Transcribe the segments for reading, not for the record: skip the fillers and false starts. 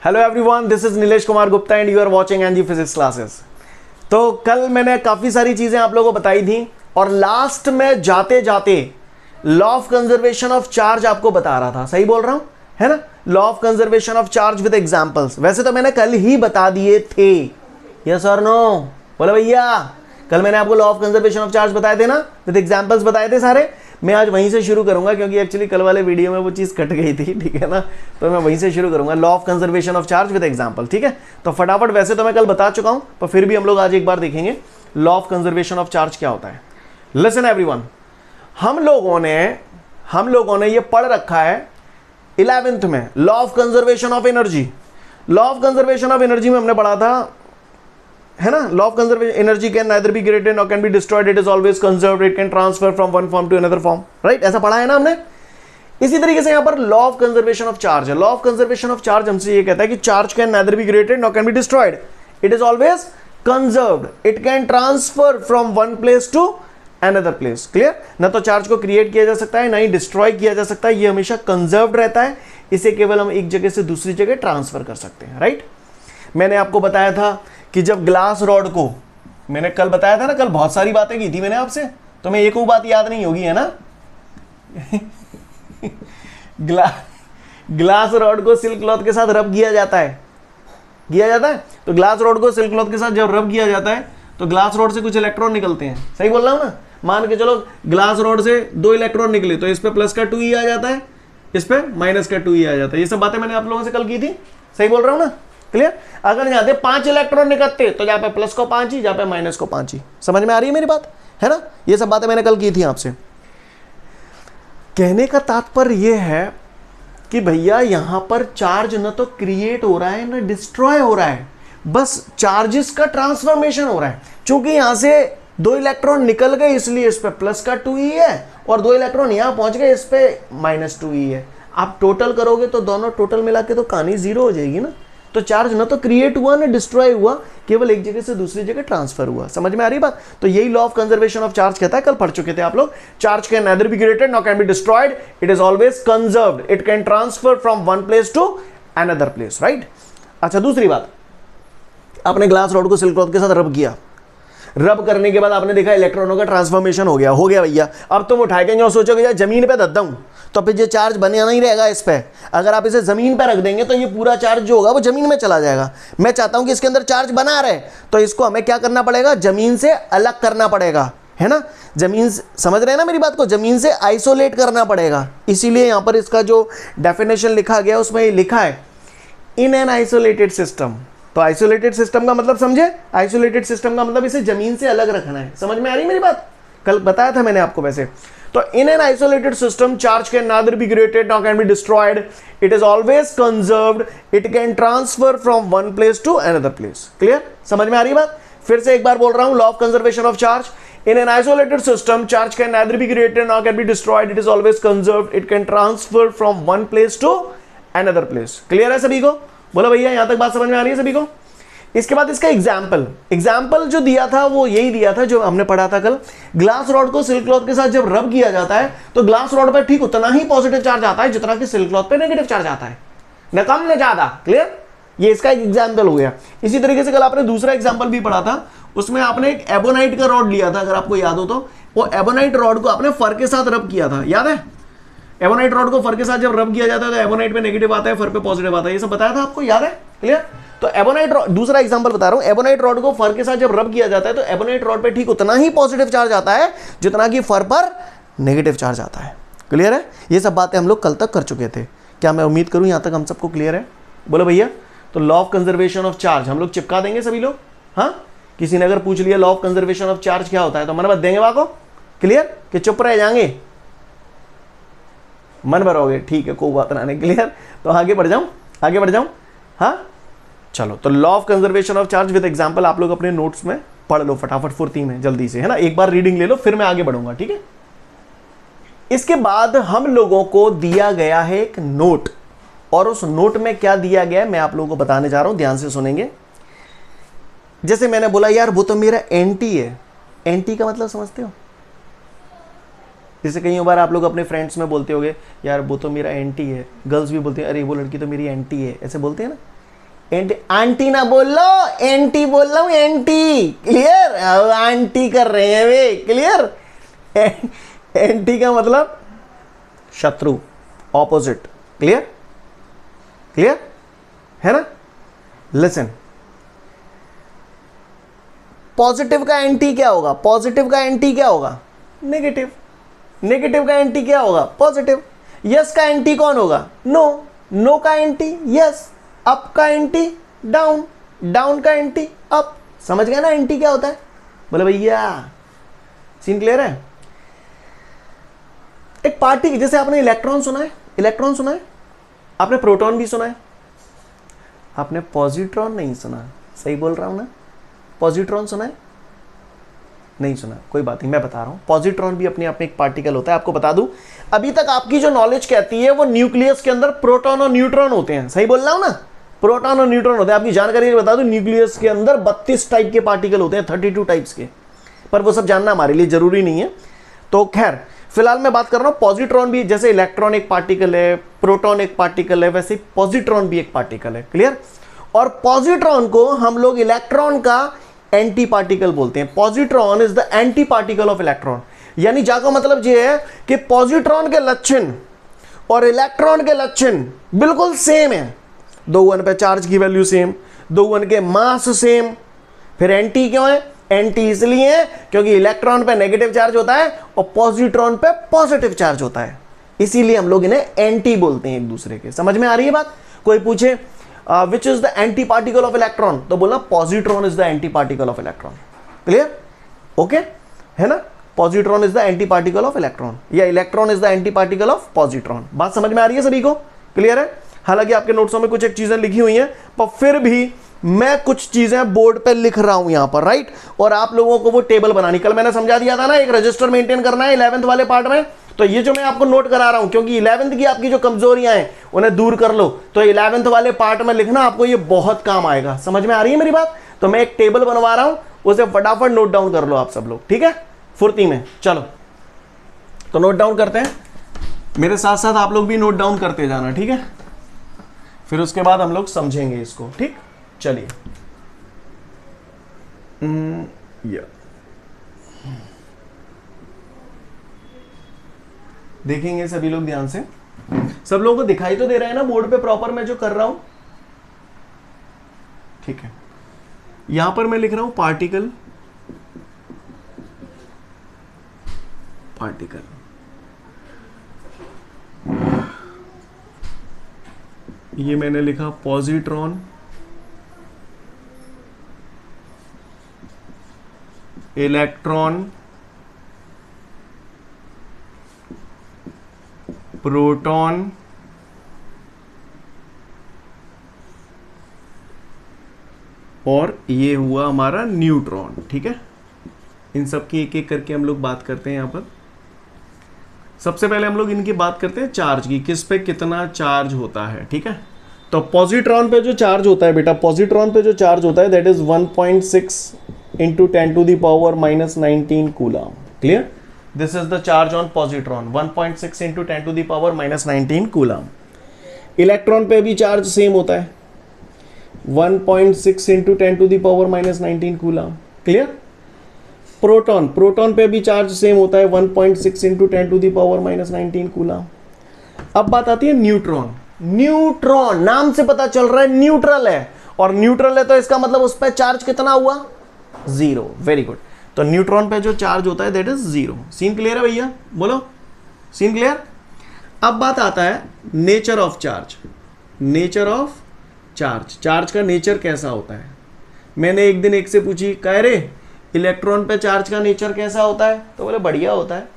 Hello everyone, this is Nilesh Kumar Gupta and you are watching NG physics classes. तो कल मैंने काफ़ी सारी चीज़ें आप लोगों को बताई थी और लास्ट में जाते जाते law of conservation of charge आपको बता रहा था। सही बोल रहा हूं, है ना? Law of conservation of charge with examples. वैसे तो मैंने कल ही बता दिए थे, यस और नो? बोले भैया, कल मैंने आपको law of conservation of charge बताए थे ना, विद एग्जांपल्स बताए थे सारे। मैं आज वहीं से शुरू करूंगा क्योंकि एक्चुअली कल वाले वीडियो में वो चीज़ कट गई थी, ठीक है ना? तो मैं वहीं से शुरू करूंगा, law of conservation of charge with example, ठीक है? तो फटाफट, वैसे तो मैं कल बता चुका हूं पर फिर भी हम लोग आज एक बार देखेंगे law of conservation of charge क्या होता है। लिसन एवरीवन, हम लोगों ने ये पढ़ रखा है 11th में, law of conservation of energy. Law of conservation of energy में हमने पढ़ा था, है ना? Law of conservation, energy can neither be created nor can be destroyed, it is always conserved, it can transfer from one form to another form, right? ऐसा पढ़ा है ना हमने। इसी तरीके से यहां पर law of conservation of charge है। Law of conservation of charge हमसे ये कहता है कि charge can neither be created nor can be destroyed, it is always conserved, it can transfer from one place to another place. Clear? ना तो charge को create किया जा सकता है, ना ही डिस्ट्रॉय किया जा सकता है, ये हमेशा कंजर्व्ड रहता है। इसे केवल हम एक जगह से दूसरी जगह ट्रांसफर कर सकते हैं, राइट? मैंने आपको बताया था कि जब ग्लास रॉड को, मैंने कल बताया था ना, कल बहुत सारी बातें की थी मैंने आपसे, तो मैं एक बात याद नहीं होगी, है ना? ग्लास रॉड को सिल्क क्लॉथ के साथ रब किया जाता है, तो ग्लास रॉड को सिल्क क्लॉथ के साथ जब रब किया जाता है तो ग्लास रॉड से कुछ इलेक्ट्रॉन निकलते हैं। सही बोल रहा हूं ना? मान के चलो ग्लास रॉड से 2 इलेक्ट्रॉन निकले तो इस पे प्लस का 2e आ जाता है, इस पे माइनस का 2e आ जाता है। ये सब बातें मैंने आप लोगों से कल की थी। सही बोल रहा हूं ना? क्लियर? अगर यहाँ पे 5 इलेक्ट्रॉन निकलते तो जहाँ पे प्लस को 5 ही, जहाँ पे माइनस को 5 ही। समझ में आ रही है मेरी बात, है ना? ये सब बातें मैंने कल की थी आपसे। कहने का तात्पर्य यह है कि भैया यहां पर चार्ज न तो क्रिएट हो रहा है न डिस्ट्रॉय हो रहा है, बस चार्जेस का ट्रांसफॉर्मेशन हो रहा है। क्योंकि यहां से 2 इलेक्ट्रॉन निकल गए इसलिए इस पे प्लस का 2e है, और 2 इलेक्ट्रॉन यहां पहुंच गए इस पे माइनस 2e है। आप टोटल करोगे तो दोनों टोटल मिला के तो कहानी 0 हो जाएगी ना। तो चार्ज न तो क्रिएट हुआ न डिस्ट्रॉय हुआ, केवल एक जगह से दूसरी जगह ट्रांसफर हुआ। समझ में आ रही बात? तो यही law of conservation of charge कहता है, कल पढ़ चुके थे आप लोग। Charge can neither be created nor can be destroyed, it is always conserved, it can transfer from one place to another place, right? अच्छा, दूसरी बात, आपने ग्लास रॉड को सिल्क क्लॉथ के साथ रब किया, रब करने के बाद आपने देखा इलेक्ट्रॉनों का ट्रांसफॉर्मेशन हो गया भैया। अब तुम उठा के जो सोचोगे यार जमीन पे रख दूं तो फिर ये चार्ज बने नहीं रहेगा इस पे। अगर आप इसे जमीन पे रख देंगे तो ये पूरा चार्ज जो होगा वो जमीन में चला जाएगा। मैं चाहता हूं कि इसके अंदर चार्ज बना रहे, तो इसको हमें क्या करना पड़ेगा? जमीन से अलग करना पड़ेगा, है ना? जमीन, समझ रहे हैं ना मेरी बात को? जमीन से आइसोलेट करना पड़ेगा। इसीलिए यहां पर इसका जो डेफिनेशन लिखा गया उसमें लिखा है इन एन आइसोलेटेड सिस्टम। तो आइसोलेटेड सिस्टम का मतलब समझे? आइसोलेटेड सिस्टम का मतलब इसे जमीन से अलग रखना है। समझ में आ रही मेरी बात? कल बताया था मैंने आपको। वैसे तो in an isolated system charge can neither be created nor can be destroyed, it is always conserved, it can transfer from one place to another place. Clear? समझ में आ रही बात? फिर से एक बार बोल रहा हूं, law of conservation of charge, in an isolated system charge can neither be created nor can be destroyed, it is always conserved, it can transfer from one place to another place। Clear है सभी को? बोलो भैया, यहां तक बात समझ में आ रही है सभी को? इसके बाद इसका एग्जाम्पल जो दिया था वो यही दिया था जो हमने पढ़ा था कल। ग्लास रॉड को सिल्क क्लॉथ के साथ जब रब किया जाता है तो ग्लास रॉड पर ठीक उतना ही पॉजिटिव चार्ज आता है जितना कि सिल्क क्लॉथ पे नेगेटिव चार्ज आता है, न कम न ज्यादा। क्लियर? ये इसका एक एग्जाम्पल हो गया। इसी तरीके से कल आपने दूसरा एग्जाम्पल भी पढ़ा था, उसमें आपने एक एबोनाइट का रॉड लिया था, अगर आपको याद हो तो। वो एबोनाइट रॉड को आपने फर के साथ रब किया था, याद है? एबोनाइट रॉड को फर के साथ जब रब किया जाता है तो एबोनाइट पे नेगेटिव आता है, फर पे पॉजिटिव आता है। ये सब बताया था आपको, याद है? क्लियर? तो एबोनाइट रॉड, दूसरा एग्जांपल बता रहा हूं, एबोनाइट रॉड को फर के साथ जब रब किया जाता है तो एबोनाइट रॉड पे ठीक उतना ही पॉजिटिव चार्ज आता है जितना कि फर पर नेगेटिव चार्ज आता है। क्लियर है? ये सब बातें हम लोग कल तक कर चुके थे। क्या मैं उम्मीद करूं यहां तक हम सबको क्लियर है? बोलो भैया। तो law of conservation of charge हम लोग चिपका देंगे सभी लोग। हाँ, किसी ने अगर पूछ लिया law of conservation of charge क्या होता है तो मन बत देंगे वहां को? क्लियर? कि चुप रह जाएंगे? मन भरोगे? ठीक है, कोई बात नहीं। क्लियर? तो आगे बढ़ जाऊं? हाँ, चलो। तो law of conservation of charge with example आप लोग अपने नोट्स में पढ़ लो फटाफट, फुर्ती में, जल्दी से, है ना? एक बार रीडिंग ले लो, फिर मैं आगे बढ़ूंगा, ठीक है? इसके बाद हम लोगों को दिया गया है एक नोट, और उस नोट में क्या दिया गया है मैं आप लोगों को बताने जा रहा हूं, ध्यान से सुनेंगे। जैसे मैंने बोला यार वो तो मेरा एंटी है। एंटी का मतलब समझते हो? जैसे कई बार आप लोग अपने फ्रेंड्स में बोलते होगे यार वो तो मेरा एंटी है, गर्ल्स भी बोलती हैं अरे वो लड़की तो मेरी एंटी है, ऐसे बोलते हैं ना। एंटी, आंटी ना बोल लो, एंटी बोल रहा हूं, एंटी, क्लियर। आंटी कर रहे हैं वे, क्लियर। एंटी का मतलब शत्रु, ऑपोजिट, क्लियर, क्लियर है ना। लिसन, पॉजिटिव का एंटी क्या होगा? पॉजिटिव का एंटी क्या होगा? नेगेटिव। नेगेटिव का एंटी क्या होगा? पॉजिटिव। यस का एंटी कौन होगा? नो। नो का एंटी यस। अप का एंटी डाउन। डाउन का एंटी अप। समझ गए ना एंटी क्या होता है? बोले भैया, सीन क्लियर है। एक पार्टी, जैसे आपने इलेक्ट्रॉन सुना है, इलेक्ट्रॉन सुना है, आपने प्रोटॉन भी सुना है, आपने पॉजिट्रॉन नहीं सुना। सही बोल रहा हूं ना? पॉजिट्रॉन सुना है? नहीं सुना, कोई बात नहीं, मैं बता रहा हूं। पॉजिट्रॉन भी अपने आप में एक पार्टिकल होता है। आपको बता दूं, अभी तक आपकी जो नॉलेज कहती है वो न्यूक्लियस के अंदर प्रोटॉन और न्यूट्रॉन होते हैं। सही बोल रहा हूं ना? प्रोटॉन और न्यूट्रॉन होते हैं। आपकी जानकारी बता दूं, न्यूक्लियस के अंदर 32 टाइप के पार्टिकल होते हैं, 32 टाइप्स के, पर वो सब जानना हमारे लिए जरूरी नहीं है। तो खैर, फिलहाल मैं बात कर रहा हूं पॉजिट्रॉन भी, जैसे इलेक्ट्रॉन एक पार्टिकल है, प्रोटॉन एक पार्टिकल है, वैसे पॉजिट्रॉन भी एक पार्टिकल है, क्लियर। और पॉजिट्रॉन को हम लोग इलेक्ट्रॉन का एंटी पार्टिकल बोलते हैं। Positron is the anti particle of electron. यानी जाका मतलब ये है कि पॉजिट्रॉन के लक्षण और इलेक्ट्रॉन के लक्षण बिल्कुल सेम है। 2 पे चार्ज की वैल्यू सेम, 2 के मास सेम। फिर एंटी क्यों है? एंटी इसलिए है क्योंकि इलेक्ट्रॉन पे नेगेटिव चार्ज होता है और पॉजिट्रॉन पे पॉजिटिव चार्ज होता है, इसीलिए हम लोग इन्हें एंटी बोलते हैं एक दूसरे के। समझ में आ रही है बात? कोई पूछे which is the anti particle of electron, तो बोलना positron is the anti particle of electron. Clear? Okay है ना। Positron is the anti particle of electron, या electron is the anti particle of positron. बात समझ में आ रही है सभी को? क्लियर है? हालांकि आपके नोट्सों में कुछ एक चीजें लिखी हुई हैं, पर फिर भी मैं कुछ चीजें बोर्ड पे लिख रहा हूं यहां पर, राइट। और आप लोगों को वो टेबल बनानी, कल मैंने समझा दिया था ना, एक रजिस्टर मेंटेन करना है 11th वाले पार्ट में। तो ये जो मैं आपको नोट करा रहा हूं, क्योंकि 11th की आपकी जो कमजोरियां हैं उन्हें दूर कर लो, तो 11th वाले पार्ट में लिखना आपको ये बहुत काम आएगा। समझ में आ रही है मेरी बात? तो मैं एक टेबल बनवा रहा हूं, उसे फटाफट नोट डाउन कर लो आप सब लोग, ठीक है, फुर्ती में। चलो तो नोट डाउन करते हैं, मेरे साथ साथ आप लोग भी नोट डाउन करते जाना, ठीक है। फिर उसके बाद हम लोग समझेंगे इसको, ठीक। चलिए देखेंगे सभी लोग ध्यान से। सब लोगों को दिखाई तो दे रहा है ना बोर्ड पे प्रॉपर मैं जो कर रहा हूं? ठीक है। यहां पर मैं लिख रहा हूं पार्टिकल, पार्टिकल, ये मैंने लिखा पॉजिट्रॉन, इलेक्ट्रॉन, प्रोटॉन, और ये हुआ हमारा न्यूट्रॉन, ठीक है। इन सब की एक एक करके हम लोग बात करते हैं यहां पर। सबसे पहले हम लोग इनकी बात करते हैं चार्ज की, किस पे कितना चार्ज होता है, ठीक है। तो पॉजिट्रॉन पे जो चार्ज होता है बेटा, पॉजिट्रॉन पे जो चार्ज होता है that is 1.6 into 10 to the power minus 19 coulomb. Clear? This is the charge on positron, 1.6 into 10 to the power minus 19 coulomb. Electron पे भी चार्ज सेम होता है, 1.6 into 10 to the power minus 19 coulomb. Clear? Proton, proton पे भी charge same होता है, 1.6 into 10 to the power minus 19 coulomb. अब बात आती है न्यूट्रॉन। न्यूट्रॉन नाम से पता चल रहा है न्यूट्रल है, और न्यूट्रल है तो इसका मतलब उस पर चार्ज कितना हुआ? 0। Very good. तो न्यूट्रॉन पे जो चार्ज होता है दैट इज 0। सीन क्लियर है भैया? बोलो, सीन क्लियर? अब बात आता है nature of charge. Nature of charge, charge का नेचर कैसा होता है? मैंने एक दिन एक से पूछी, कह रे इलेक्ट्रॉन पे चार्ज का नेचर कैसा होता है? तो बोले बढ़िया होता है।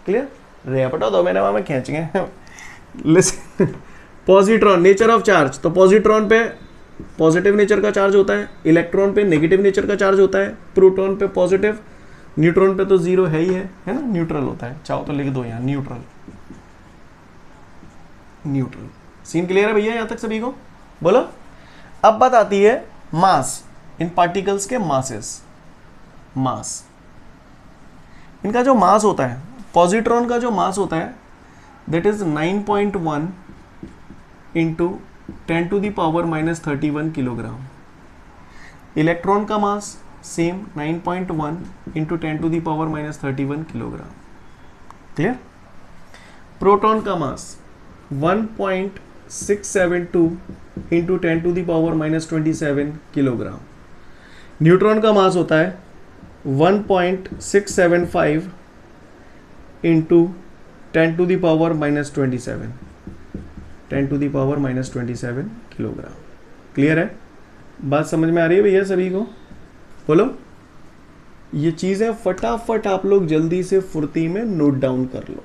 क्लियर? रेपटा दो मैंने वहां में खींच गए। Listen, positron, nature of charge, तो पॉजिट्रॉन पे पॉजिटिव नेचर का चार्ज होता है, इलेक्ट्रॉन पे नेगेटिव नेचर का चार्ज होता है, प्रोटॉन पे पॉजिटिव, न्यूट्रॉन पे तो 0 है ही है ना, न्यूट्रल होता है। चाहो तो लिख दो यहाँ न्यूट्रल, न्यूट्रल। सीन क्लियर है भैया यहां तक सभी को? बोलो। अब बात आती है मास, इन पार्टिकल्स के मासेस। मास, इनका जो मास होता है, पॉजिट्रॉन का जो मास होता है that is 9.1 into 10⁻⁻31 kilogram. Electron का mass same 9.1 into 10⁻⁻31 kilogram. Clear? Proton का मास 1.672 इंटू 10⁻⁻27 किलोग्राम। न्यूट्रॉन का मास होता है 1.675 इंटू 10⁻⁻27 10⁻⁻27 किलोग्राम। क्लियर है? बात समझ में आ रही है भैया सभी को? बोलो। ये चीजें फटाफट आप लोग जल्दी से फुर्ती में नोट डाउन कर लो।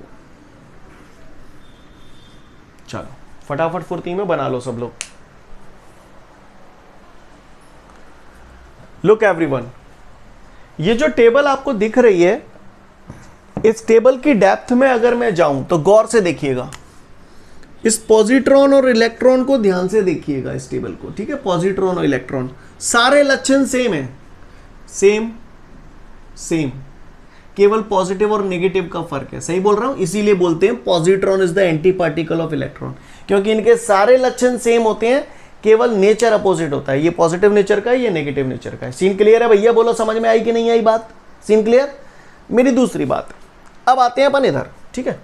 चलो फटाफट फुर्ती में बना लो सब लोग। लुक एवरीवन, ये जो टेबल आपको दिख रही है, इस टेबल की डेप्थ में अगर मैं जाऊं तो गौर से देखिएगा, इस पॉजिट्रॉन और इलेक्ट्रॉन को ध्यान से देखिएगा, इस टेबल को। ठीक है, पॉजिट्रॉन और इलेक्ट्रॉन सारे लक्षण सेम है, सेम सेम, केवल पॉजिटिव और नेगेटिव का फर्क है। सही बोल रहा हूं? इसीलिए बोलते हैं positron is the anti particle of electron, क्योंकि इनके सारे लक्षण सेम होते हैं, केवल नेचर अपोजिट होता है। ये पॉजिटिव नेचर का है, ये नेगेटिव नेचर का है। सीन क्लियर है भैया? बोलो, समझ में आई कि नहीं आई बात? Scene clear? मेरी दूसरी बात, अब आते हैं अपन इधर। ठीक है,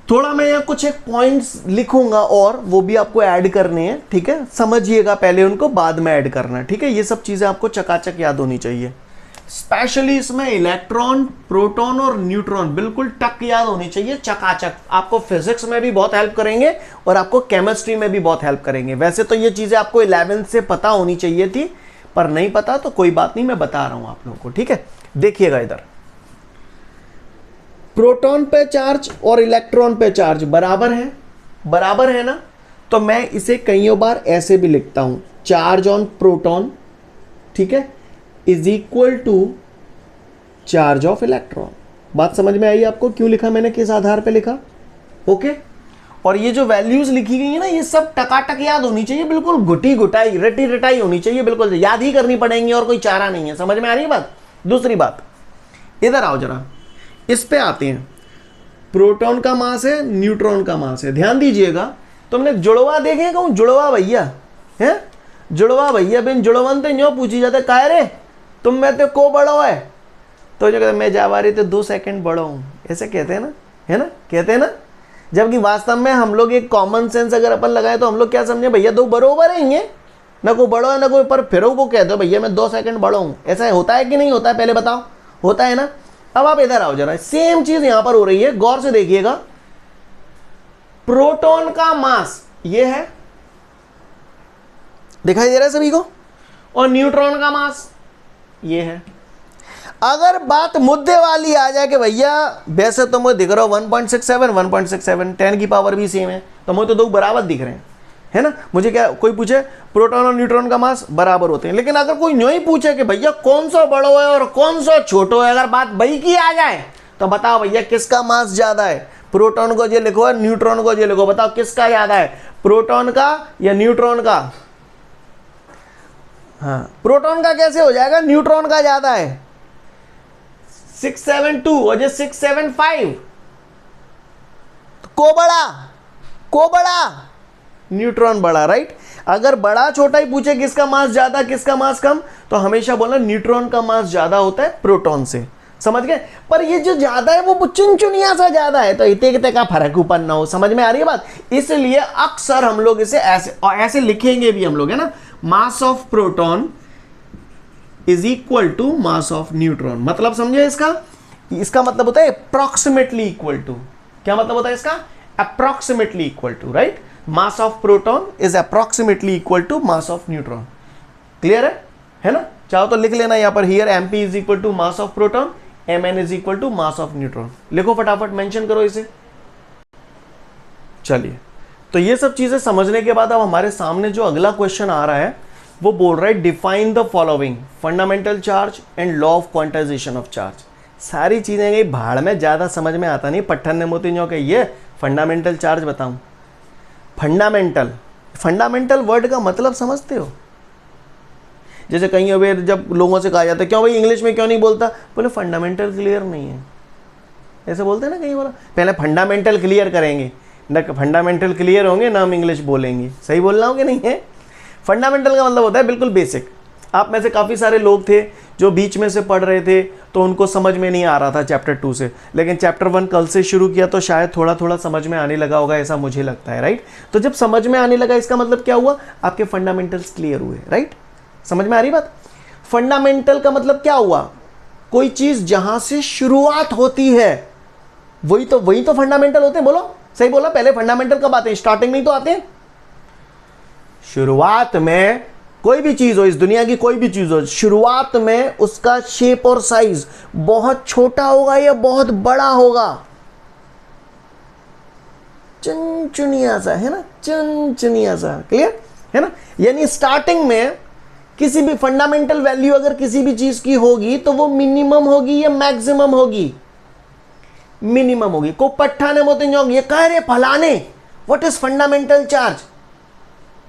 थोड़ा मैं यहाँ कुछ एक पॉइंट्स लिखूंगा और वो भी आपको ऐड करने हैं। ठीक है, समझिएगा पहले उनको, बाद में ऐड करना है। ठीक है, ये सब चीजें आपको चकाचक याद होनी चाहिए। स्पेशली इसमें इलेक्ट्रॉन, प्रोटॉन और न्यूट्रॉन बिल्कुल टक याद होनी चाहिए, चकाचक। आपको फिजिक्स में भी बहुत हेल्प करेंगे और आपको केमिस्ट्री में भी बहुत हेल्प करेंगे। वैसे तो ये चीजें आपको 11th से पता होनी चाहिए थी, पर नहीं पता तो कोई बात नहीं, मैं बता रहा हूं आप लोगों को। ठीक है, देखिएगा इधर, प्रोटॉन पे चार्ज और इलेक्ट्रॉन पे चार्ज बराबर है, बराबर है ना? तो मैं इसे कईयों बार ऐसे भी लिखता हूं, चार्ज ऑन प्रोटॉन, ठीक है, is equal to charge of electron. बात समझ में आई आपको? क्यों लिखा मैंने, किस आधार पे लिखा? ओके। और ये जो वैल्यूज लिखी गई है ना, ये सब टकाटक याद होनी चाहिए, बिल्कुल घुटी घुटाई, रटी रटाई होनी चाहिए, बिल्कुल याद ही करनी पड़ेंगी और कोई चारा नहीं है। समझ में आ रही है बात? दूसरी बात, इधर आओ जरा, इस पे आते हैं। प्रोटॉन का मास है, न्यूट्रॉन का मास है। ध्यान दीजिएगा, तुमने जुड़वा देखे? कहूं जुड़वा भैया है, जुड़वा भैया बिन जुड़वन तो न्यो पूछी जाते, काहे रे तुम में तो को बड़ो है? तो जो कहते मैं जावा रही तो 2 सेकंड बड़ो हूं, ऐसे कहते हैं ना, है ना, कहते हैं ना। जबकि वास्तव में हम लोग एक कॉमन सेंस अगर अपन लगाए तो हम लोग क्या समझे, भैया 2 बरोबर है, ना कोई बड़ो है ना कोई, पर फिर को कहते हो भैया मैं 2 सेकंड बड़ो हूं। ऐसा होता है कि नहीं होता है? पहले बताओ, होता है ना? अब आप इधर आओ जरा, सेम चीज यहां पर हो रही है, गौर से देखिएगा। प्रोटॉन का मास ये है, दिखाई दे रहा है सभी को, और न्यूट्रॉन का मास ये है। अगर बात मुद्दे वाली आ जाए कि भैया वैसे तो मुझे दिख रहा हो 1.67 1.67 10 की पावर भी सेम है, तो मुझे तो 2 बराबर दिख रहे हैं, है ना? मुझे क्या कोई पूछे प्रोटॉन और न्यूट्रॉन का मास बराबर होते हैं, लेकिन अगर कोई न्यू ही पूछे कि भैया कौन सा बड़ो है और कौन सा छोटो है, अगर बात वही की आ जाए तो बताओ भैया किसका मास ज्यादा है? प्रोटॉन को जो लिखो, न्यूट्रॉन को जो लिखो, बताओ किसका ज्यादा है, प्रोटॉन का या न्यूट्रॉन का? हाँ, प्रोटॉन का कैसे हो जाएगा, न्यूट्रॉन का ज्यादा है। 672 और जो 675, को बड़ा न्यूट्रॉन बड़ा, राइट? अगर बड़ा छोटा ही पूछे किसका मास ज्यादा किसका मास कम, तो हमेशा बोलना न्यूट्रॉन का मास ज्यादा होता है प्रोटॉन से। समझ गए? पर ये जो ज्यादा है वो चुनचुनिया सा ज्यादा है, तो इतने कितने का फर्क ऊपर ना हो। समझ में आ रही है बात? इसलिए अक्सर हम लोग इसे ऐसे और ऐसे लिखेंगे भी हम लोग, है ना, mass of proton is equal to mass of neutron. मतलब समझे इसका? इसका मतलब होता है अप्रॉक्सीमेटली इक्वल टू। क्या मतलब होता है इसका? Approximately equal to, right? Mass of proton is approximately equal to mass of neutron. Clear है ना? चाहो तो लिख लेना यहां पर, here mp is equal to mass of proton, mn is equal to mass of neutron. लिखो फटाफट, मेंशन करो इसे। चलिए, तो ये सब चीजें समझने के बाद अब हमारे सामने जो अगला क्वेश्चन आ रहा है वो बोल रहा है define the following fundamental charge and law of quantization of charge. सारी चीजें गई भाड़ में, ज्यादा समझ में आता नहीं। पट्टन ने मोती जो कही है फंडामेंटल चार्ज बताऊं। फंडामेंटल वर्ड का मतलब समझते हो? जैसे कहीं अभी जब लोगों से कहा जाता है क्यों भाई इंग्लिश में क्यों नहीं बोलता, बोले फंडामेंटल क्लियर नहीं है, ऐसे बोलते हैं ना कहीं। बोला पहले फंडामेंटल क्लियर करेंगे, ना फंडामेंटल क्लियर होंगे ना हम इंग्लिश बोलेंगे। सही बोल रहा हूँ कि नहीं है? फंडामेंटल का मतलब होता है बिल्कुल बेसिक। आप में से काफ़ी सारे लोग थे जो बीच में से पढ़ रहे थे तो उनको समझ में नहीं आ रहा था चैप्टर 2 से, लेकिन चैप्टर 1 कल से शुरू किया तो शायद थोड़ा थोड़ा समझ में आने लगा होगा, ऐसा मुझे लगता है, राइट। तो जब समझ में आने लगा इसका मतलब क्या हुआ, आपके फंडामेंटल्स क्लियर हुए, राइट। समझ में आ रही बात? फंडामेंटल का मतलब क्या हुआ, कोई चीज जहां से शुरुआत होती है वही तो फंडामेंटल होते हैं। बोलो, सही बोला। पहले फंडामेंटल कब आते हैं? स्टार्टिंग में ही तो आते हैं। शुरुआत में कोई भी चीज हो, इस दुनिया की कोई भी चीज हो, शुरुआत में उसका शेप और साइज बहुत छोटा होगा या बहुत बड़ा होगा, चुनचुनिया सा, है ना, चुनचुनिया सा। क्लियर है ना? यानी स्टार्टिंग में किसी भी फंडामेंटल वैल्यू अगर किसी भी चीज की होगी तो वो मिनिमम होगी या मैक्सिमम होगी? मिनिमम होगी। को पट्ठा ने मोते ये कह रहे फलाने व्हाट इज फंडामेंटल चार्ज,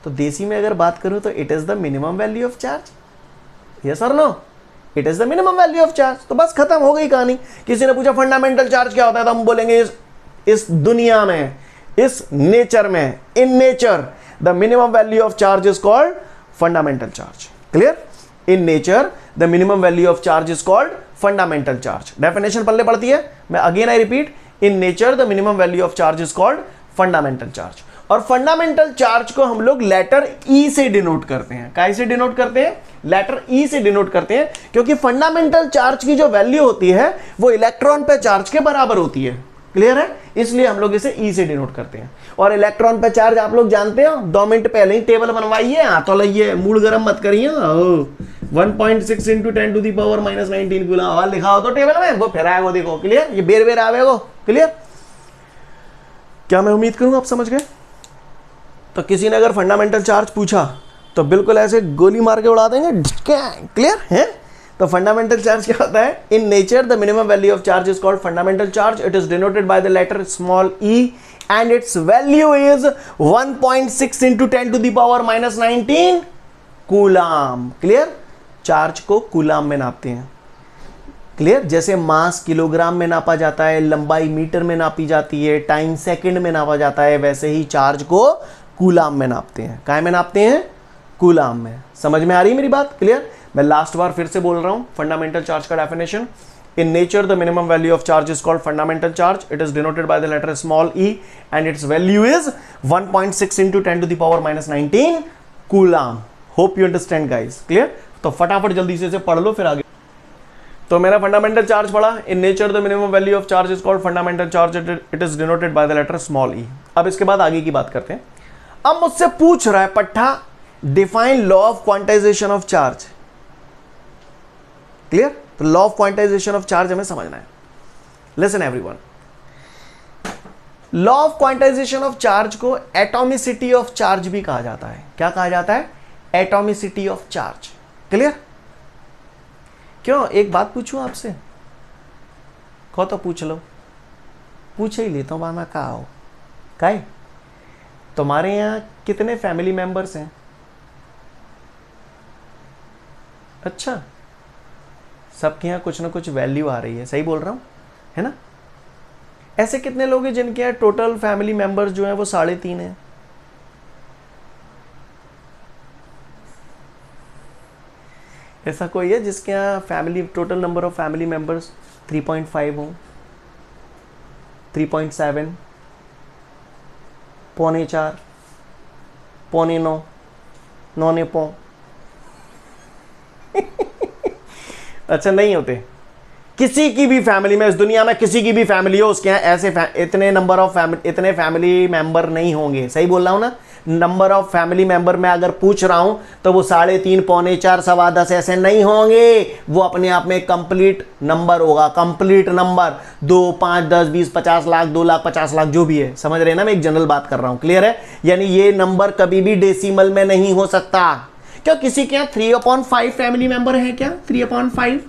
तो देसी में अगर बात करूं तो it is the minimum value of charge. Yes और no? It is the minimum value of charge. तो बस खत्म हो गई कहानी। किसी ने पूछा फंडामेंटल चार्ज क्या होता है, तो हम बोलेंगे इस दुनिया में, इस नेचर में, in nature the minimum value of charge is called fundamental charge. Clear? In nature the minimum value of charge is called fundamental charge. Definition पल्ले पड़ती है, मैं again I repeat, in nature the minimum value of charge is called fundamental charge. और fundamental charge को हम लोग letter ई से denote करते हैं। काय से डिनोट करते हैं? लेटर ई से डिनोट करते हैं, क्योंकि फंडामेंटल चार्ज की जो वैल्यू होती है वो इलेक्ट्रॉन पे चार्ज के बराबर होती है। क्लियर है? इसलिए हम लोग इसे ई से डिनोट करते हैं। और इलेक्ट्रॉन पे चार्ज आप लोग जानते हो, 2 मिनट पहले ही टेबल बनवाइए, हाथों लाइए, मूड गर्म मत करिए। 1.6 into 10 to the power -19 coulomb आवाज लिखा हो तो टेबल में वो फिर आएगा, देखो। क्लियर? ये बेर बेर आवेगो। क्लियर? क्या मैं उम्मीद करूं आप समझ गए? तो किसी ने अगर फंडामेंटल चार्ज पूछा तो बिल्कुल ऐसे गोली मार के उड़ा देंगे। क्लियर है? तो फंडामेंटल चार्ज क्या होता है? In nature the minimum value of charge is called fundamental charge. It is denoted by the letter small E and its value is 1.6 into 10 to the power -19 coulomb. Clear? Charge को coulomb में नापते हैं। Clear? जैसे मास kilogram में नापा जाता है, लंबाई मीटर में नापी जाती है, टाइम सेकंड में नापा जाता है, वैसे ही चार्ज को कूलम में नापते हैं। काय में नापते हैं? कूलम में। समझ में आ रही है मेरी बात? क्लियर? मैं लास्ट बार फिर से बोल रहा हूं फंडामेंटल चार्ज का definition. In nature the minimum value of charge is called fundamental charge. It is denoted by the letter small E and its value is 1.6 into 10 to the power -19 coulomb. Hope you understand guys. Clear? तो फटाफट जल्दी से पढ़ लो फिर आगे। तो मेरा fundamental charge पढ़ा, in nature the minimum value of charge is called fundamental charge. It is denoted by the letter small e. अब इसके बाद आगे की बात करते हैं। अब मुझसे पूछ रहा है पट्टा, define law of quantization of charge. Clear? तो law of quantization of charge हमें समझना है। Listen everyone, law of quantization of charge को एटॉमिसिटी ऑफ चार्ज भी कहा जाता है। क्या कहा जाता है? Atomicity of charge. क्लियर? क्यों, एक बात पूछूं आपसे? कहो तो पूछ लो। पूछ ही लेता हूं, बाना कहा हो काय। तुम्हारे यहां कितने फैमिली मेंबर्स हैं? अच्छा, सबके यहां कुछ ना कुछ वैल्यू आ रही है। सही बोल रहा हूं, है ना? ऐसे कितने लोग हैं जिनके यहां टोटल फैमिली मेंबर्स जो हैं वो 3.5 हैं? ऐसा कोई है जिसके यहाँ family total number of family members 3.5 हो, 3.7, 3.25, 3.9, 9.9? अच्छा, नहीं होते। किसी की भी फैमिली में, इस दुनिया में किसी की भी फैमिली हो, उसके यहाँ ऐसे इतने नंबर ऑफ इतने फैमिली मेंबर नहीं होंगे। सही बोल रहा हूँ ना? नंबर ऑफ फैमिली मेंबर में अगर पूछ रहा हूं तो वो 3.5, 3.25, 10.25 ऐसे नहीं होंगे। वो अपने आप में कंप्लीट नंबर होगा, कंप्लीट नंबर। 2, 5, 10, 20, 50 लाख, 2 लाख, 50 लाख, जो भी है। समझ रहे हैं ना? मैं एक जनरल बात कर रहा हूं। क्लियर है? यानी ये नंबर कभी भी डेसिमल में नहीं हो सकता। क्यों? किसी के यहाँ 3/5 फैमिली मेंबर है क्या? 3/5,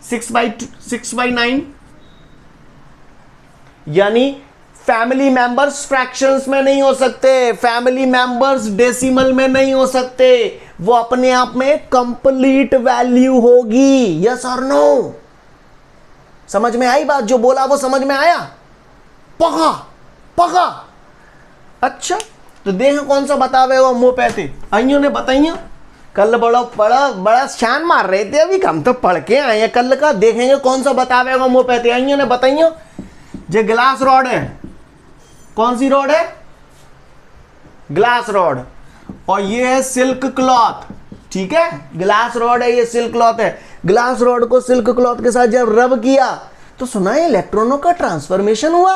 6/9, यानी फैमिली मेंबर्स फ्रैक्शंस में नहीं हो सकते, फैमिली मेंबर्स डेसिमल में नहीं हो सकते। वो अपने आप में कंप्लीट वैल्यू होगी। यस और नो? समझ में आई बात? जो बोला वो समझ में आया? पका पका। अच्छा तो देख कौन सा बतावे होम्योपैथी, अइयों ने बताइए कल बड़ा बड़ा बड़ा शान मार रहे थे, अभी हम तो पढ़ के आए हैं कल का, देखेंगे कौन सा बतावे होम्योपैथी। अइयों ने बताइए जो ग्लास रॉड है, कौन सी रॉड है, ग्लास रॉड, और ये है सिल्क क्लॉथ, ठीक है, ग्लास रॉड है, ये सिल्क क्लॉथ है। ग्लास रॉड को सिल्क क्लॉथ के साथ जब रब किया तो सुना है इलेक्ट्रॉनों का ट्रांसफॉर्मेशन हुआ।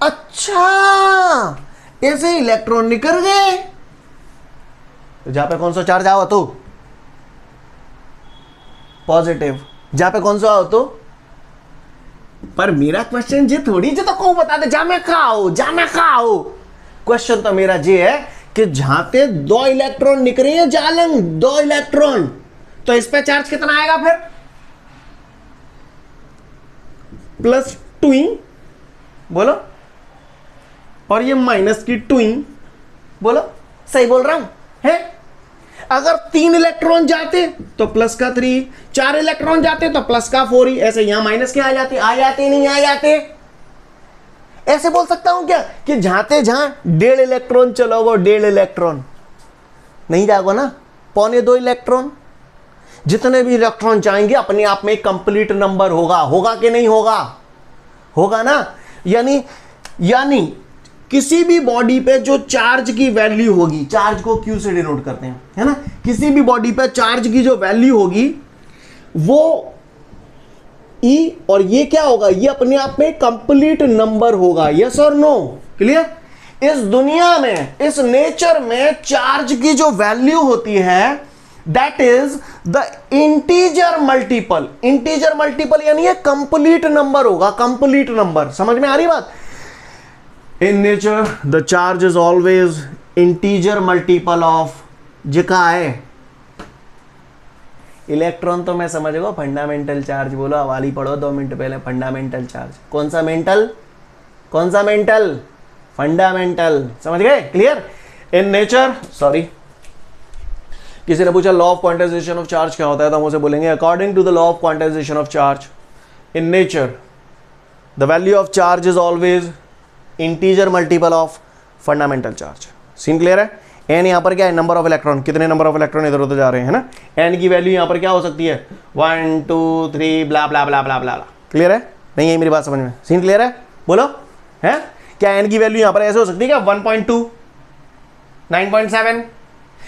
अच्छा ऐसे इलेक्ट्रॉन निकल गए, तो जहां पे कौन सा चार्ज आओ तो पॉजिटिव, जहां पे कौन सा आओ तो। पर मेरा क्वेश्चन जे थोड़ी जो तो को बता दे जा मैं खाओ, क्वेश्चन तो मेरा ये है कि जहां पे 2 इलेक्ट्रॉन निकले हैं जालंग 2 इलेक्ट्रॉन, तो इस पे चार्ज कितना आएगा फिर, प्लस टूइंग बोलो, और ये माइनस की टूइंग बोलो, सही बोल रहा हूं है। अगर 3 इलेक्ट्रॉन जाते तो प्लस का 3, 4 इलेक्ट्रॉन जाते तो प्लस का 4 ही, ऐसे यहां माइनस के आ जाते नहीं आ जाते। ऐसे बोल सकता हूं क्या कि जहां 1.5 इलेक्ट्रॉन चलो वो 1.5 इलेक्ट्रॉन नहीं जाएगा ना, 1.25 इलेक्ट्रॉन, जितने भी इलेक्ट्रॉन जाएंगे अपने आप में कंप्लीट नंबर होगा कि नहीं होगा ना। यानी किसी भी बॉडी पे जो चार्ज की वैल्यू होगी, चार्ज को क्यू से डिनोट करते हैं है ना, किसी भी बॉडी पे चार्ज की जो वैल्यू होगी वो ई, और ये क्या होगा, ये अपने आप में कंप्लीट नंबर होगा। यस और नो, क्लियर। इस दुनिया में, इस नेचर में चार्ज की जो वैल्यू होती है that is the integer multiple. Integer multiple यानी ये कंप्लीट नंबर होगा, कंप्लीट नंबर। समझ में आ रही बात। इन nature the charge is always integer multiple of जिका है इलेक्ट्रॉन। तो मैं समझ गया फंडामेंटल चार्ज, बोलो हवाली पढ़ो 2 मिनट पहले। फंडामेंटल चार्ज कौन सा मेंटल, फंडामेंटल, समझ गए, क्लियर। इन नेचर, सॉरी किसी ने पूछा law of quantization of charge क्या होता है, तो हम उसे बोलेंगे according to the law of quantization of charge in nature the value of charge is always integer multiple of fundamental charge. Scene clear है। एन यहां पर क्या है, नंबर ऑफ इलेक्ट्रॉन, कितने नंबर ऑफ इलेक्ट्रॉन इधर उधर जा रहे हैं ना। एन की वैल्यू यहां पर क्या हो सकती है 1 2 3 ब्ला ब्ला ब्ला ब्ला ब्ला। क्लियर है, नहीं है मेरी बात समझ में, सीन क्लियर है, बोलो है क्या। एन की वैल्यू यहां पर ऐसे हो सकती है क्या 1.2 9.7,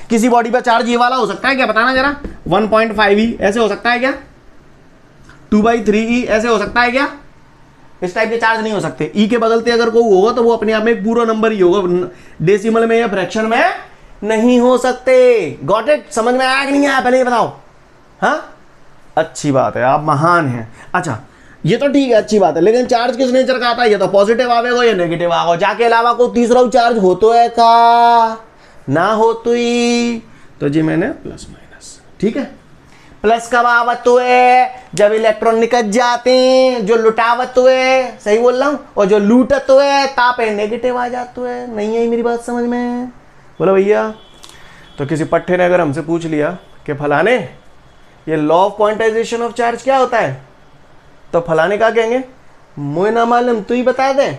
किसी बॉडी पर चार्ज ये वाला हो सकता है क्या, बताना जरा। 1.5 ई ऐसे हो सकता है क्या, 2/3 ई ऐसे हो सकता है क्या। इस टाइप के चार्ज नहीं हो सकते। ई के बगल से अगर कोई होगा तो वो अपने आप में एक पूरा नंबर ही होगा, डेसिमल में या फ्रैक्शन में नहीं हो सकते। गॉट इट, समझ में आया कि नहीं आया, पहले ये बताओ। हाँ अच्छी बात है, आप महान हैं। अच्छा ये तो ठीक है, अच्छी बात है, लेकिन चार्ज किस नेचर का आता है, ये तो पॉजिटिव आवेगा या नेगेटिव आवेगा। जाके अलावा कोई तीसरा चार्ज हो तो है का ना हो तो जी मैंने प्लस माइनस, ठीक है। प्लस कब आवत है, जब इलेक्ट्रॉन निकल जाते हैं, जो लुटावत है, सही बोल रहा हूं, और जो लूटत है तापे नेगेटिव आ जाते है। नहीं आई मेरी बात समझ में, बोलो भैया। तो किसी पट्टे ने अगर हमसे पूछ लिया कि फलाने ये law of quantization of charge क्या होता है, तो फलाने का कहेंगे मुझे ना मालूम, तू ही बता दे।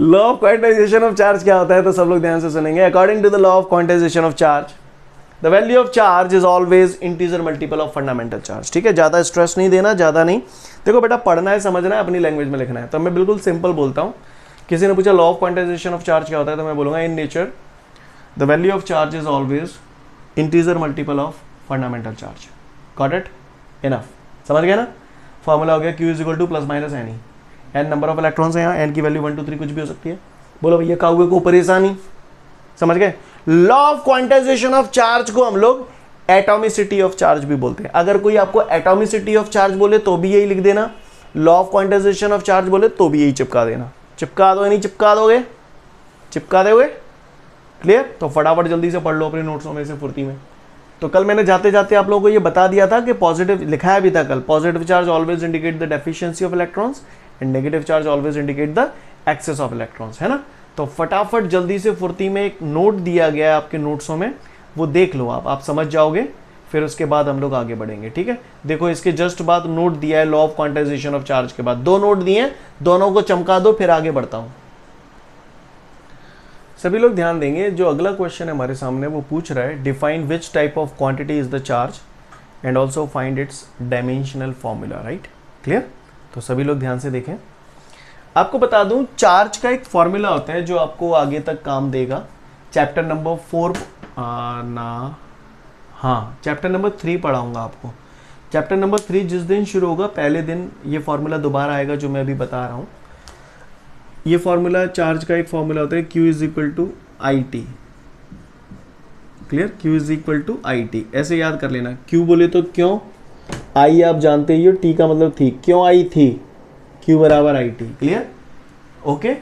Law of quantization of charge क्या होता है, तो सब लोग ध्यान से सुनेंगे। According to the law of quantization of charge the value of charge is always integer multiple of fundamental charge. ठीक है, ज्यादा स्ट्रेस नहीं देना, ज्यादा नहीं। देखो बेटा पढ़ना है, समझना है, अपनी लैंग्वेज में लिखना है। तो मैं बिल्कुल सिंपल बोलता हूँ। किसी ने पूछा law of quantization of charge क्या होता है, तो मैं बोलूंगा in nature the value of charge is always integer multiple of fundamental charge. Got it, enough, समझ गए ना। फॉर्मूला हो गया Q is equal to plus minus n. N number of electrons है यहाँ, एन की वैल्यू 1 2 3 कुछ भी हो सकती है। बोलो भैया काउए को परेशानी, समझ गए। Law of quantization of charge को हम लोग एटॉमिसिटी ऑफ चार्ज भी बोलते हैं। अगर कोई आपको एटॉमिसिटी ऑफ चार्ज बोले तो भी यही लिख देना, law of quantization of charge बोले तो भी यही चिपका देना। चिपका दो, नहीं चिपका दोगे, चिपका दोगे, क्लियर। तो फटाफट जल्दी से पढ़ लो अपने नोट्सों में से फुर्ती में। तो कल मैंने जाते जाते आप लोगों को ये बता दिया था कि पॉजिटिव लिखाया भी था कल, positive charge always indicate the deficiency of electrons and negative charge always indicate the excess of electrons, है ना। तो फटाफट जल्दी से फुर्ती में एक नोट दिया गया है आपके नोट्सों में, वो देख लो आप समझ जाओगे। फिर उसके बाद हम लोग आगे बढ़ेंगे, ठीक है। देखो इसके जस्ट बाद नोट दिया है law of quantization of charge के बाद, 2 नोट दिए हैं, दोनों को चमका दो, फिर आगे बढ़ता हूं। सभी लोग ध्यान देंगे, जो अगला क्वेश्चन है हमारे सामने वो पूछ रहा है define which type of quantity is the charge and also find its dimensional formula, right, clear. तो सभी लोग ध्यान से देखें, आपको बता दूं चार्ज का एक फॉर्मूला होता है जो आपको आगे तक काम देगा। चैप्टर नंबर 4 चैप्टर नंबर 3 पढ़ाऊंगा आपको। चैप्टर नंबर 3 जिस दिन शुरू होगा पहले दिन ये फॉर्मूला दोबारा आएगा जो मैं अभी बता रहा हूँ। ये फॉर्मूला चार्ज का एक फॉर्मूला होता है Q is equal to I t, clear, Q is equal to I t, ऐसे याद कर लेना। Q बोले तो क्यों, आई आप जानते ही हो, टी का मतलब थी, क्यों आई थी, Q बराबर आई टी, क्लियर, ओके,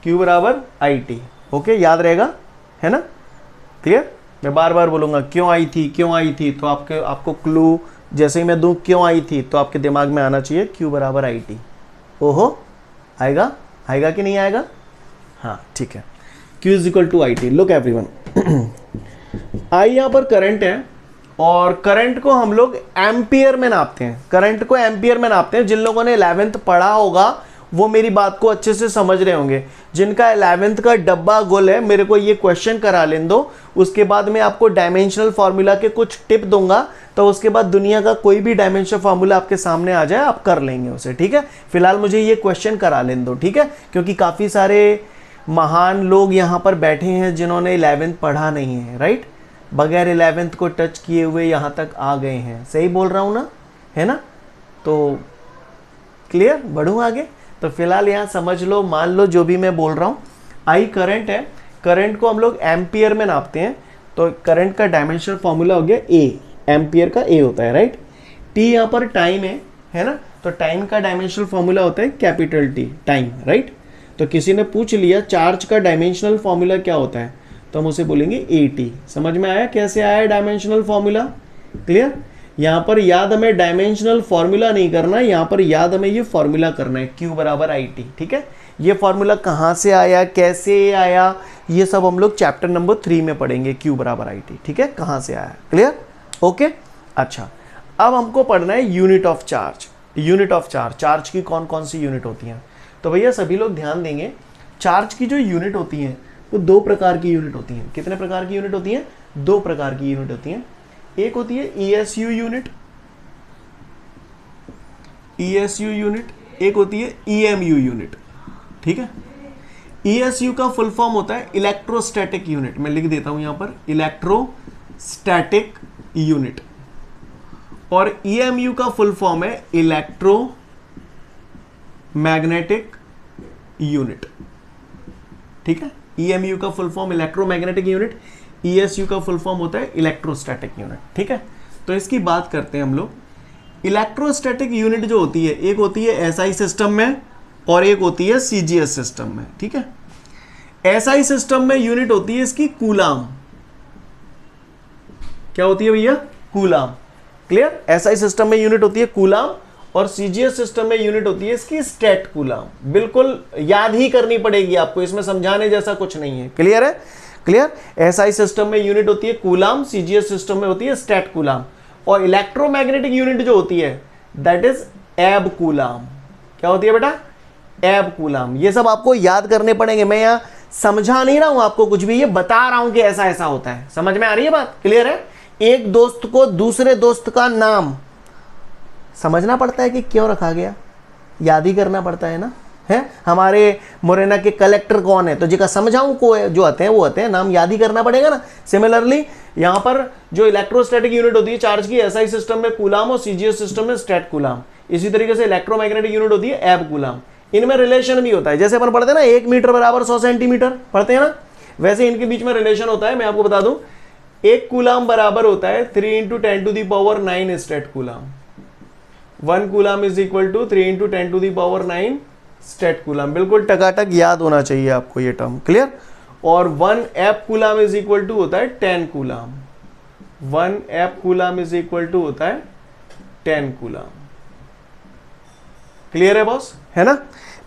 Q बराबर आई टी, ओके, याद रहेगा, है ना, क्लियर। मैं बार बार बोलूंगा क्यों आई थी, क्यों आई थी, तो आपको क्लू जैसे ही मैं दूं क्यों आई थी तो आपके दिमाग में आना चाहिए Q बराबर आई टी। ओहो, आएगा कि नहीं आएगा, हाँ ठीक है। Q is equal to I t. Look everyone, I यहाँ पर करंट है और करंट को हम लोग एम्पियर में नापते हैं, करंट को एम्पियर में नापते हैं। जिन लोगों ने 11th पढ़ा होगा वो मेरी बात को अच्छे से समझ रहे होंगे। जिनका 11th का डब्बा गोल है मेरे को ये क्वेश्चन करा लेने दो, उसके बाद मैं आपको डायमेंशनल फार्मूला के कुछ टिप दूंगा, तो उसके बाद दुनिया का कोई भी डायमेंशनल फार्मूला आपके सामने आ जाए आप कर लेंगे उसे, ठीक है। फिलहाल मुझे ये क्वेश्चन करा लेने दो, ठीक है, क्योंकि काफ़ी सारे महान लोग यहाँ पर बैठे हैं जिन्होंने 11th पढ़ा नहीं है, राइट, बगैर 11th को टच किए हुए यहाँ तक आ गए हैं। सही बोल रहा हूँ ना, है ना, तो क्लियर, बढ़ूँ आगे। तो फिलहाल यहाँ समझ लो, मान लो जो भी मैं बोल रहा हूँ, आई करंट है, करंट को हम लोग एम्पियर में नापते हैं, तो करंट का डायमेंशनल फॉर्मूला हो गया ए, एम्पियर का ए होता है, राइट। टी यहाँ पर टाइम है ना, तो टाइम का डायमेंशनल फॉर्मूला होता है कैपिटल टी, टाइम, राइट। तो किसी ने पूछ लिया चार्ज का डायमेंशनल फॉर्मूला क्या होता है, तो हम उसे बोलेंगे ए टी। समझ में आया कैसे आया डायमेंशनल फॉर्मूला, क्लियर। यहाँ पर याद हमें डायमेंशनल फॉर्मूला नहीं करना, यहाँ पर याद हमें ये फॉर्मूला करना है, Q बराबर आई टी, ठीक है। ये फॉर्मूला कहाँ से आया, कैसे आया, ये सब हम लोग चैप्टर नंबर 3 में पढ़ेंगे, Q बराबर आई टी, ठीक है, कहाँ से आया, क्लियर, ओके। अच्छा, अब हमको पढ़ना है unit of charge. Unit of charge, charge की कौन कौन सी यूनिट होती हैं, तो भैया सभी लोग ध्यान देंगे, चार्ज की जो यूनिट होती हैं वो 2 प्रकार की यूनिट होती हैं। कितने प्रकार की यूनिट होती हैं, 2 प्रकार की यूनिट होती हैं। एक होती है ESU यूनिट, ESU यूनिट, एक होती है EMU यूनिट, ठीक है। ESU का फुल फॉर्म होता है इलेक्ट्रोस्टैटिक यूनिट, मैं लिख देता हूं यहां पर, इलेक्ट्रोस्टैटिक यूनिट, और EMU का फुल फॉर्म है इलेक्ट्रो मैग्नेटिक यूनिट, ठीक है। EMU का full form electromagnetic unit, ESU का फुल फॉर्म होता है इलेक्ट्रोस्टैटिक यूनिट, ठीक है। तो इसकी बात करते हैं हम लोग। इलेक्ट्रोस्टैटिक यूनिट जो होती है, एक होती है SI सिस्टम में और एक होती है CGS सिस्टम में, ठीक है। SI सिस्टम में यूनिट होती है इसकी कूलाम, क्या होती है भैया, कूलाम, क्लियर। SI सिस्टम में यूनिट होती है कूलाम और CGS सिस्टम में यूनिट होती है इसकी स्टेट कूलाम। बिल्कुल याद ही करनी पड़ेगी आपको, इसमें समझाने जैसा कुछ नहीं है, क्लियर है, क्लियर। SI सिस्टम में यूनिट होती है कूलाम, CGS सिस्टम में होती है स्टेट कूलाम, और इलेक्ट्रोमैग्नेटिक यूनिट जो होती है दैट इज एब कूलाम। क्या होती है बेटा, एब कूलाम। ये सब आपको याद करने पड़ेंगे, मैं यहाँ समझा नहीं रहा हूं आपको कुछ भी, ये बता रहा हूं कि ऐसा ऐसा होता है। समझ में आ रही है बात, क्लियर है। एक दोस्त को दूसरे दोस्त का नाम समझना पड़ता है कि क्यों रखा गया, याद ही करना पड़ता है ना, है। हमारे मुरैना के कलेक्टर कौन है, तो जी का समझाऊं को जो आते हैं वो आते हैं, नाम याद ही करना पड़ेगा ना। सिमिलरली यहाँ पर जो इलेक्ट्रोस्टैटिक यूनिट होती है चार्ज की, SI सिस्टम में कूलाम और CGS सिस्टम में स्टेट कूलाम। इसी तरीके से इलेक्ट्रोमैग्नेटिक यूनिट होती है एब कूलाम। इनमें रिलेशन भी होता है, जैसे अपन पढ़ते हैं ना 1 मीटर बराबर 100 सेंटीमीटर पढ़ते हैं ना, वैसे इनके बीच में रिलेशन होता है। मैं आपको बता दूं, 1 कूलाम बराबर होता है 3 × 10⁻9 statcoulomb. 1 coulomb is equal to 3 × 10⁻9 statcoulomb. बिल्कुल टकाटक याद होना चाहिए आपको ये टर्म, क्लियर। और 1 एब कूलाम इज इक्वल टू होता है 10 कूलाम। 1 एब कूलाम इज इक्वल टू होता है 10 कूलाम। क्लियर है बॉस, है ना।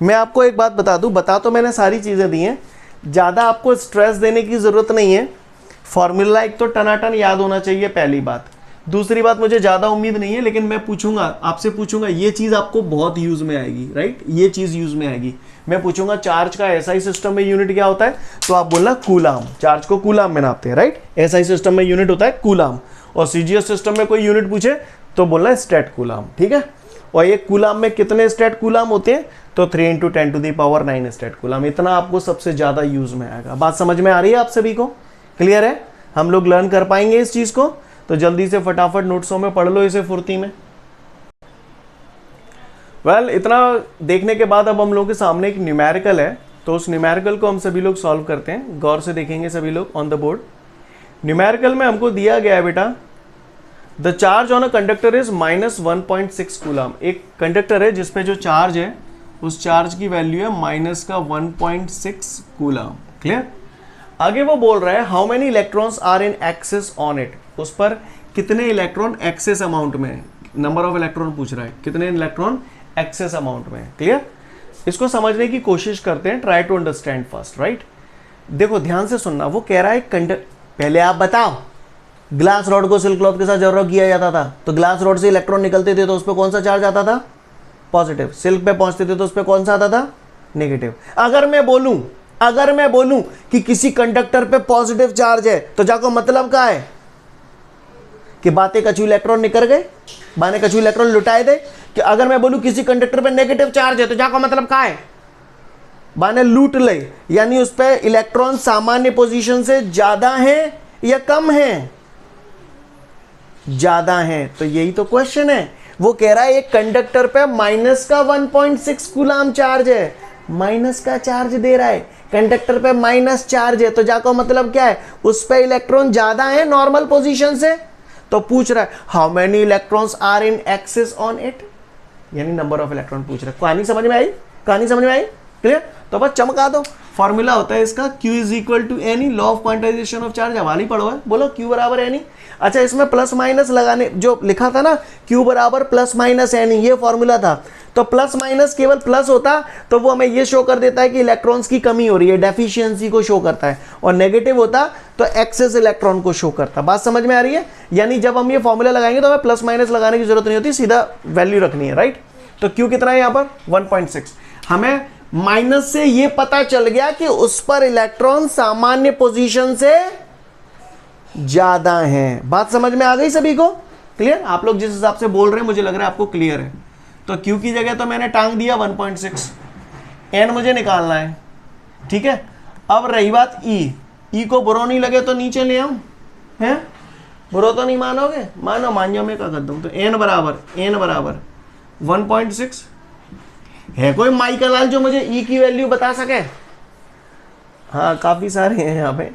मैं आपको एक बात बता दूं, बता तो मैंने सारी चीजें दी हैं, ज्यादा आपको स्ट्रेस देने की जरूरत नहीं है। फॉर्मूला एक तो टनाटन याद होना चाहिए, पहली बात। दूसरी बात, मुझे ज़्यादा उम्मीद नहीं है, लेकिन मैं पूछूंगा, आपसे पूछूंगा, ये चीज़ आपको बहुत यूज में आएगी, राइट, ये चीज़ यूज में आएगी। मैं पूछूंगा चार्ज का एसआई सिस्टम में यूनिट क्या होता है, तो आप बोलना कूलाम, चार्ज को कूलाम में नापते हैं, राइट। एसआई सिस्टम में यूनिट होता है कूलाम, और सीजीएस सिस्टम में कोई यूनिट पूछे तो बोलना स्टेट कूलाम, ठीक है। और एक कूलाम में कितने स्टेट कूलाम होते हैं, तो 3 × 10⁻⁹ स्टेट कूलाम, इतना आपको सबसे ज़्यादा यूज में आएगा। बात समझ में आ रही है आप सभी को, क्लियर है, हम लोग लर्न कर पाएंगे इस चीज़ को। तो जल्दी से फटाफट नोट्सों में पढ़ लो इसे फुर्ती में। वेल, इतना देखने के बाद अब हम लोगों के सामने एक न्यूमेरिकल है, तो उस न्यूमेरिकल को हम सभी लोग सॉल्व करते हैं, गौर से देखेंगे सभी लोग ऑन द बोर्ड। न्यूमेरिकल में हमको दिया गया है बेटा, the charge on a conductor is -1.6 coulomb. एक कंडक्टर है जिसपे जो चार्ज है उस चार्ज की वैल्यू है -1.6 कूलाम, क्लियर। आगे वो बोल रहा है how many electrons are in excess on it, उस पर कितने इलेक्ट्रॉन एक्सेस अमाउंट में, नंबर ऑफ इलेक्ट्रॉन पूछ रहा है, कितने इलेक्ट्रॉन एक्सेस अमाउंट में, क्लियर। इसको समझने की कोशिश करते हैं, try to understand first, right. देखो ध्यान से सुनना, वो कह रहा है पहले आप बताओ, ग्लास रॉड को सिल्क क्लॉथ के साथ जब किया जाता था तो ग्लास रॉड से इलेक्ट्रॉन निकलते थे तो उस पर कौन सा चार्ज आता था, पॉजिटिव। सिल्क पे पहुंचते थे तो उस पर कौन सा आता था, नेगेटिव। अगर मैं बोलूं कि किसी कंडक्टर पे पॉजिटिव चार्ज है तो जाको मतलब क्या है कि बातें कछु इलेक्ट्रॉन निकल गए, बाने कछु इलेक्ट्रॉन लुटाए दे। कि अगर मैं बोलूं किसी कंडक्टर पे नेगेटिव चार्ज है तो जाको मतलब क्या है, बाने लूट ले, यानी उस पे इलेक्ट्रॉन सामान्य पोजीशन से ज्यादा है या कम है, ज्यादा है। तो यही तो क्वेश्चन है। वो कह रहा है एक कंडक्टर पे -1.6 कूलाम चार्ज है, माइनस का चार्ज दे रहा है, कंडक्टर पे माइनस चार्ज है, तो जाको मतलब क्या है, उस पे इलेक्ट्रॉन ज्यादा है नॉर्मल पोजीशन से। तो पूछ रहा है how many electrons are in excess on it, यानी नंबर ऑफ इलेक्ट्रॉन पूछ रहा है। कहानी समझ में आई, कहानी समझ में आई, क्लियर। तो बस चमका दो, फॉर्मूला होता है इसका Q = N, law of quantization of charge, हवाली पढ़ो है, बोलो Q = N। अच्छा, इसमें प्लस माइनस लगाने जो लिखा था ना, Q = +- N, ये फॉर्मूला था। तो प्लस माइनस केवल प्लस होता तो वो हमें ये शो कर देता है कि इलेक्ट्रॉन्स की कमी हो रही है, डेफिशिएंसी को शो करता है, और नेगेटिव होता तो एक्सेस इलेक्ट्रॉन को शो करता। बात समझ में आ रही है, यानी जब हम ये फॉर्मूला लगाएंगे तो हमें प्लस माइनस लगाने की जरूरत नहीं होती, सीधा वैल्यू रखनी है, राइट। तो Q कितना है यहाँ पर 1.6। हमें माइनस से ये पता चल गया कि उस पर इलेक्ट्रॉन सामान्य पोजीशन से ज्यादा हैं। बात समझ में आ गई सभी को, क्लियर। आप लोग जिस हिसाब से बोल रहे हैं मुझे लग रहा है आपको क्लियर है। तो Q की जगह तो मैंने टांग दिया 1.6, N मुझे निकालना है, ठीक है। अब रही बात E को बुरा नहीं लगे तो नीचे ले आऊं, है बुरा तो नहीं मानोगे, मानो मान जाओ, मैं क्या कर दूं। तो N बराबर 1.6 है। कोई माइकल लाल जो मुझे E की वैल्यू बता सके? हाँ, काफी सारे हैं यहाँ पे।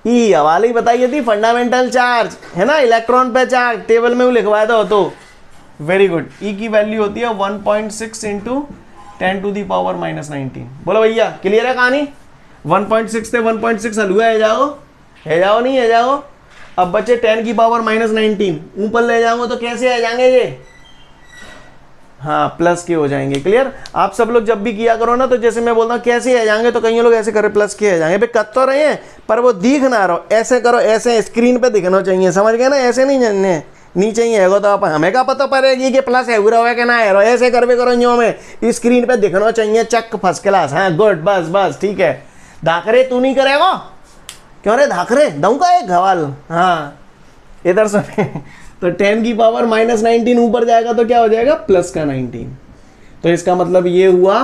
E हवाले ही बताई थी, फंडामेंटल चार्ज है ना, इलेक्ट्रॉन पे चार्ज, टेबल में वो लिखवाया था। तो वेरी गुड, E की वैल्यू होती है 1.6 × 10⁻⁻19। बोलो भैया, क्लियर है कहानी। 1.6 से 1.6 हलुआ है जाओ नहीं है जाओ। अब बच्चे 10⁻⁻19 ऊपर ले जाओगे तो कैसे आ जाएंगे ये, हाँ प्लस के हो जाएंगे, क्लियर। आप सब लोग जब भी किया करो ना, तो जैसे मैं बोलता हूँ कैसे आ जाएंगे, तो कई लोग ऐसे करे प्लस के आ जाएंगे, भाई कर तो रहे हैं पर वो दिख ना रहो, ऐसे करो, ऐसे स्क्रीन पे दिखना चाहिए, समझ गए ना, ऐसे नहीं जानने नीचे ही है तो आप हमें क्या पता पड़ेगी कि प्लस है हुआ है कि ना है, ऐसे करवे करो यूँ में स्क्रीन पे दिखना चाहिए, चक फर्स्ट क्लास, हाँ गुड, बस ठीक है। धाकरे तू नहीं करेगा, क्यों रे धाकरे, दऊँ का एक घवाल, हाँ इधर से। तो 10⁻⁻19 ऊपर जाएगा तो क्या हो जाएगा, प्लस का 19। तो इसका मतलब ये हुआ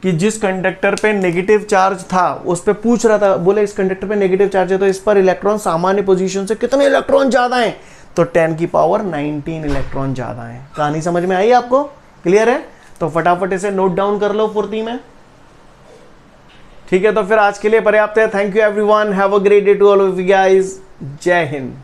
कि जिस कंडक्टर पे नेगेटिव चार्ज था उस पे पूछ रहा था, बोले इस कंडक्टर पे नेगेटिव चार्ज है तो इस पर इलेक्ट्रॉन सामान्य पोजीशन से कितने इलेक्ट्रॉन ज्यादा हैं, तो 10⁻19 इलेक्ट्रॉन ज्यादा हैं। कहानी समझ में आई आपको, क्लियर है। तो फटाफट इसे नोट डाउन कर लो फुर्ती में, ठीक है। तो फिर आज के लिए पर्याप्त है। Thank you everyone, have a great day to all of you guys, जय हिंद।